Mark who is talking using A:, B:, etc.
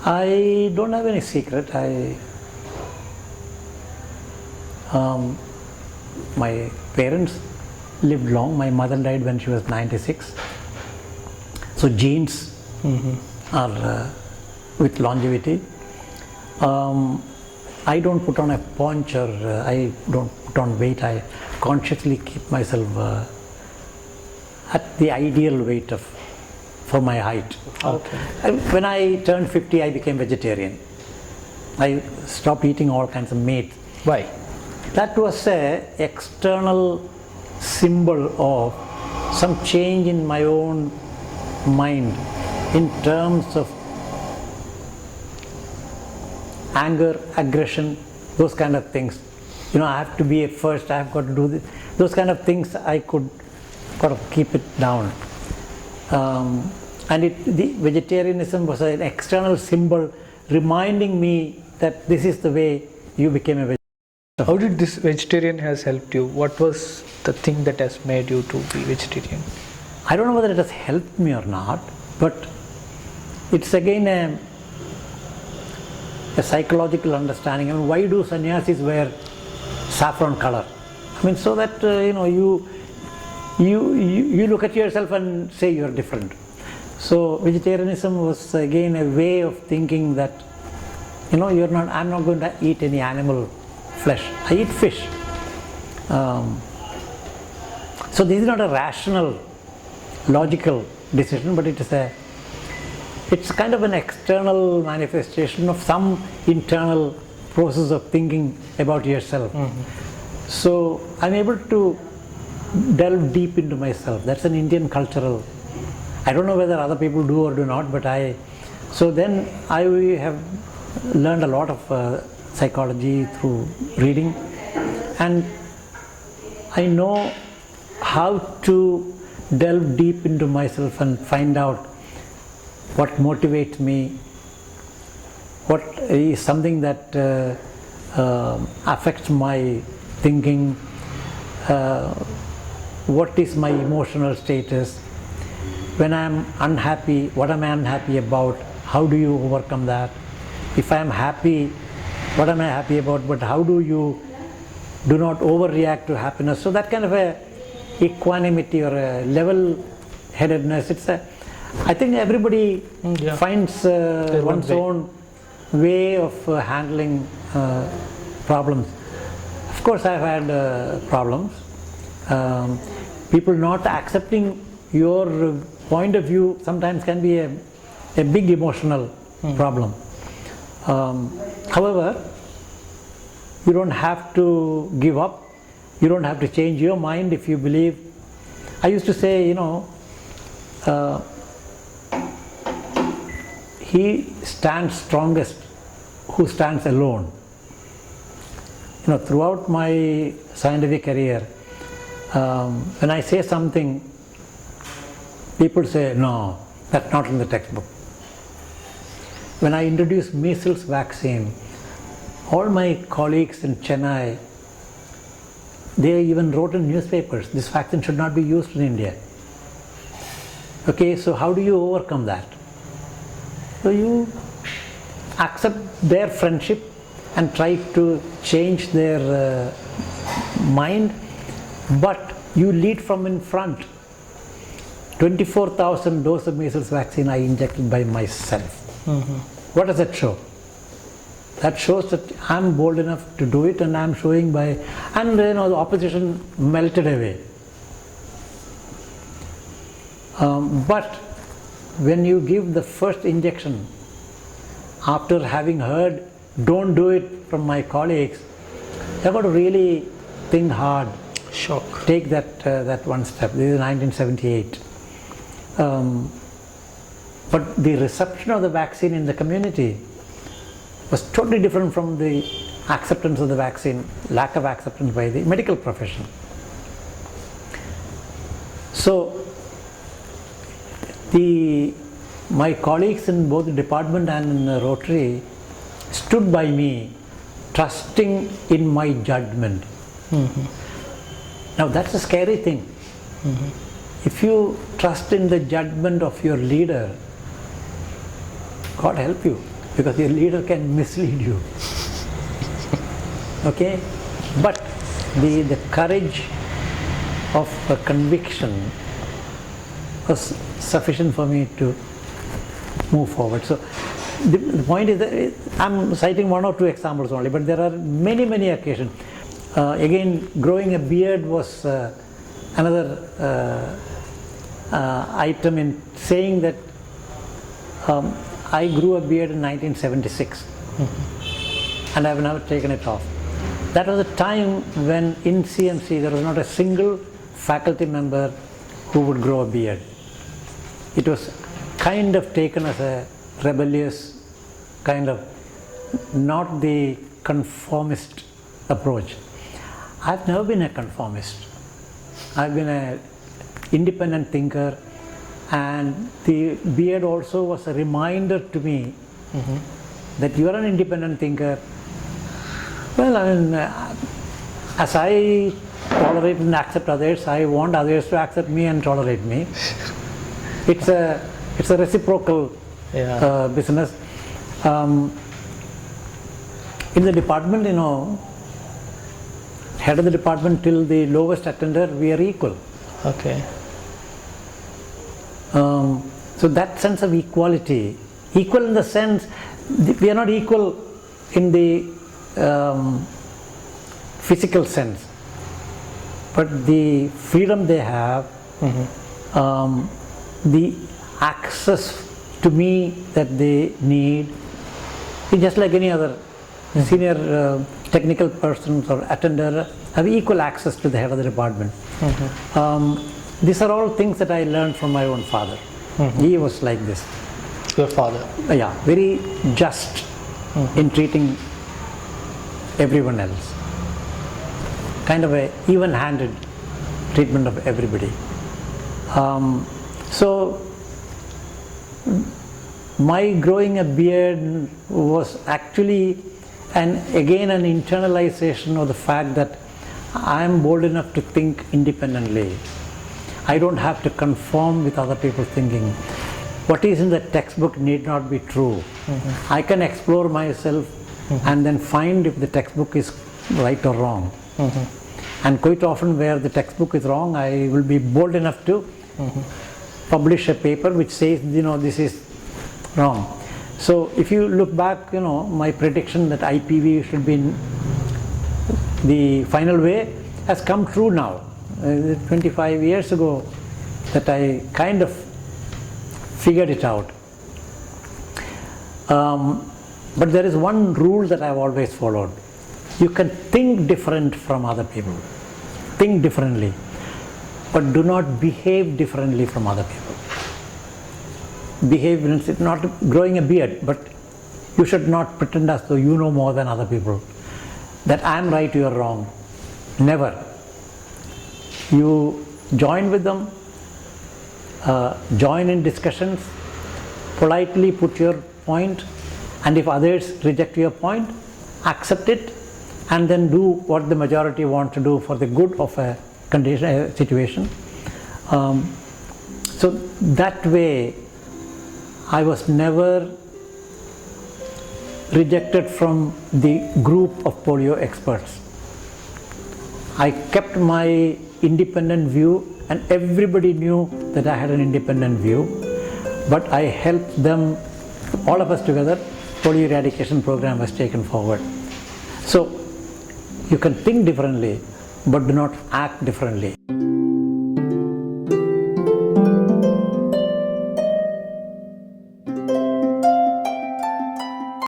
A: I don't have any secret. My parents lived long. My mother died when she was 96. So genes are with longevity. I don't put on a paunch or I don't put on weight. I consciously keep myself at the ideal weight for my height.
B: Okay.
A: When I turned 50, I became vegetarian. I stopped eating all kinds of meat.
B: Why?
A: That was an external symbol of some change in my own mind in terms of anger, aggression, those kind of things. You know, I have to be at first, I have got to do this. Those kind of things I could kind of keep it down. And the vegetarianism was an external symbol reminding me that this is the way you became a vegetarian.
B: How did this vegetarian has helped you? What was the thing that has made you to be vegetarian?
A: I don't know whether it has helped me or not, but it's again a psychological understanding. I mean, why do sannyasis wear saffron color? I mean, so that you look at yourself and say you're different. So vegetarianism was again a way of thinking that, you know, I'm not going to eat any animal flesh. I eat fish. So this is not a rational, logical decision, but it's kind of an external manifestation of some internal process of thinking about yourself. So I'm able to delve deep into myself. That's an Indian cultural. I don't know whether other people do or do not, but so then I have learned a lot of psychology through reading, and I know how to delve deep into myself and find out what motivates me, what is something that affects my thinking, what is my emotional status. When I am unhappy, what am I unhappy about? How do you overcome that? If I am happy, what am I happy about? But how do you do not overreact to happiness? So that kind of a equanimity or a level-headedness. I think everybody finds one's own way of handling problems. Of course, I've had problems. People not accepting your point of view sometimes can be a big emotional problem. However, you don't have to give up. You don't have to change your mind if you believe. I used to say, you know, he stands strongest who stands alone. You know, throughout my scientific career, when I say something, people say, no, that's not in the textbook. When I introduced measles vaccine, all my colleagues in Chennai, they even wrote in newspapers, this vaccine should not be used in India. Okay, so how do you overcome that? So you accept their friendship and try to change their mind, but you lead from in front. 24,000 doses of measles vaccine I injected by myself. What does that show? That shows that I'm bold enough to do it, and I'm showing by, and you know, the opposition melted away. But when you give the first injection, after having heard, don't do it from my colleagues, you've got to really think hard.
B: Shock.
A: Take that one step. This is 1978. But the reception of the vaccine in the community was totally different from the acceptance of the vaccine, lack of acceptance by the medical profession. So my colleagues in both the department and in the Rotary stood by me, trusting in my judgment. Now that's a scary thing. If you trust in the judgment of your leader, God help you. because your leader can mislead you. Okay? But the courage of a conviction was sufficient for me to move forward. So the point is that I'm citing one or two examples only, but there are many occasions. Again, growing a beard was another item in saying that I grew a beard in 1976 and I've never taken it off. That was a time when in CMC there was not a single faculty member who would grow a beard. It was kind of taken as a rebellious kind of, not the conformist approach. I've never been a conformist. I've been an independent thinker, and the beard also was a reminder to me that you are an independent thinker. Well, I mean, as I tolerate and accept others, I want others to accept me and tolerate me. It's a reciprocal business. In the department, head of the department till the lowest attender, we are equal.
B: Okay.
A: So that sense of equality, equal in the sense, we are not equal in the physical sense, but the freedom they have, the access to me that they need, is just like any other senior technical persons or attender have equal access to the head of the department. These are all things that I learned from my own father. He was like this.
B: Your father?
A: Yeah, very just in treating everyone else. Kind of a even-handed treatment of everybody. So my growing a beard was actually again an internalization of the fact that I am bold enough to think independently. I don't have to conform with other people's thinking. What is in the textbook need not be true. I can explore myself and then find if the textbook is right or wrong. And quite often where the textbook is wrong, I will be bold enough to publish a paper which says, this is wrong. So if you look back, my prediction that IPV should be in the final way has come true now. 25 years ago that I kind of figured it out. But there is one rule that I've always followed. You can think different from other people. Think differently. But do not behave differently from other people. Behave means it's not growing a beard, but you should not pretend as though you know more than other people. That I'm right, you're wrong. Never. You join with them, join in discussions, politely put your point, and if others reject your point, accept it, and then do what the majority want to do for the good of a condition, a situation. So that way, I was never rejected from the group of polio experts. I kept my independent view, and everybody knew that I had an independent view, but I helped them, all of us together. Polio eradication program was taken forward. So you can think differently, but do not act differently.